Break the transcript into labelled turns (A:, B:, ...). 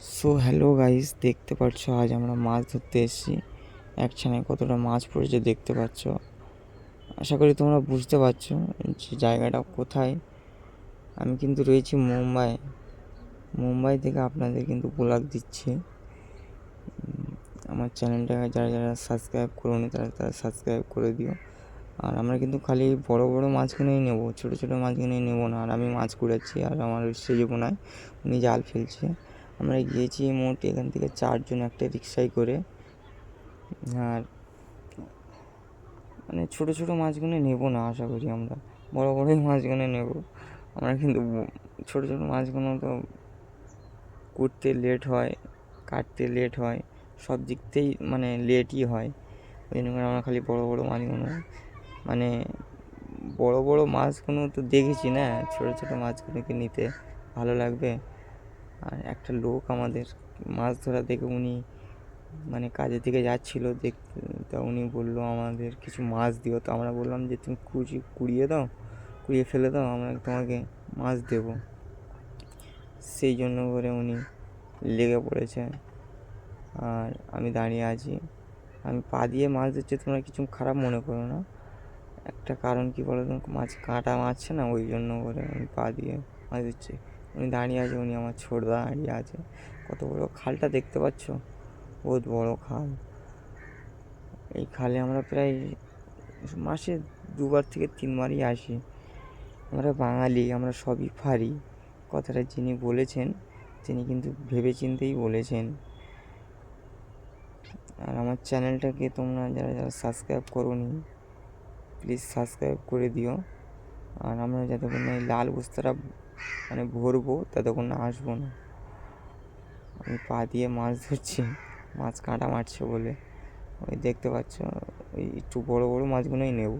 A: So hello guys, দেখতে পাচ্ছ আজ আমরা মাছ ধরতে এসেছি। একখানে কতটা মাছ পড়েছে দেখতে পাচ্ছ। আশা করি তোমরা বুঝতে পারছো যে জায়গাটা কোথায়। আমি কিন্তু রয়েছি মুম্বাই থেকে আপনাদের কিন্তু ব্লগ দিচ্ছি। আমার চ্যানেলটাকে যারা যারা সাবস্ক্রাইব করোনি তারা তারা সাবস্ক্রাইব করে দিও। আর আমরা কিন্তু খালি বড় বড় মাছগুলোই নেবো, ছোটো ছোটো মাছগুলোই নেবো না। আর আমি মাছ কুড়াচ্ছি আর আমার সেজবোনায় উনি জাল ফেলছে। আমরা গিয়েছি মোট এখান থেকে 4 জন একটা রিক্সায় করে। আর মানে ছোটো ছোটো মাছগুলো নেবো না, আশা করি আমরা বড় বড়ই মাছগুলো নেব। আমরা কিন্তু ছোটো ছোটো মাছগুলো তো কুটতে লেট হয়, কাটতে লেট হয়, সব দিক থেকেই মানে লেটই হয়। ওই জন্য করে আমরা খালি বড় বড় মাছগুলো মানে বড় বড় মাছগুলো তো দেখেছি না, ছোটো ছোটো মাছগুলোকে নিতে ভালো লাগবে। আর একটা লোক আমাদের মাছ ধরা দেখে উনি মানে কাজের দিকে যাচ্ছিলো দেখতে, তা উনি বললো আমাদের কিছু মাছ দিও। তো আমরা বললাম যে তুমি কুড়িয়ে ফেলে দাও, আমরা তোমাকে মাছ দেবো। সেই জন্য করে উনি লেগে পড়েছে আর আমি দাঁড়িয়ে আছি। আমি পা দিয়ে মাছ ধরছি, তোমরা কিছু খারাপ মনে করো না। একটা কারণ কি বলো তো, মাছ কাঁটা মারছে না, ওই জন্য করে আমি পা দিয়ে মাছ ধরছি। উনি দাঁড়িয়ে আছে, উনি আমার ছোট দাঁড়িয়ে আছে। কত বড় খালটা দেখতে পাচ্ছ, বহুত বড় খাল। এই খালে আমরা প্রায় মাসে 2বার থেকে 3বারই আসি। আমরা বাঙালি, আমরা সবই পারি। কথাটা যিনি বলেছেন তিনি কিন্তু ভেবে চিন্তেই বলেছেন। আর আমার চ্যানেলটাকে তোমরা যারা যারা সাবস্ক্রাইব করোনি প্লিজ সাবস্ক্রাইব করে দিও। আর আমরা যতক্ষণ না এই লাল বস্তাটা মানে ভরবো ততক্ষণ না আসবো না। আমি পা দিয়ে মাছ ধরছি, মাছ কাঁটা মারছে বলে। ওই দেখতে পাচ্ছ, ওই একটু বড় বড় মাছগুলোই নেব।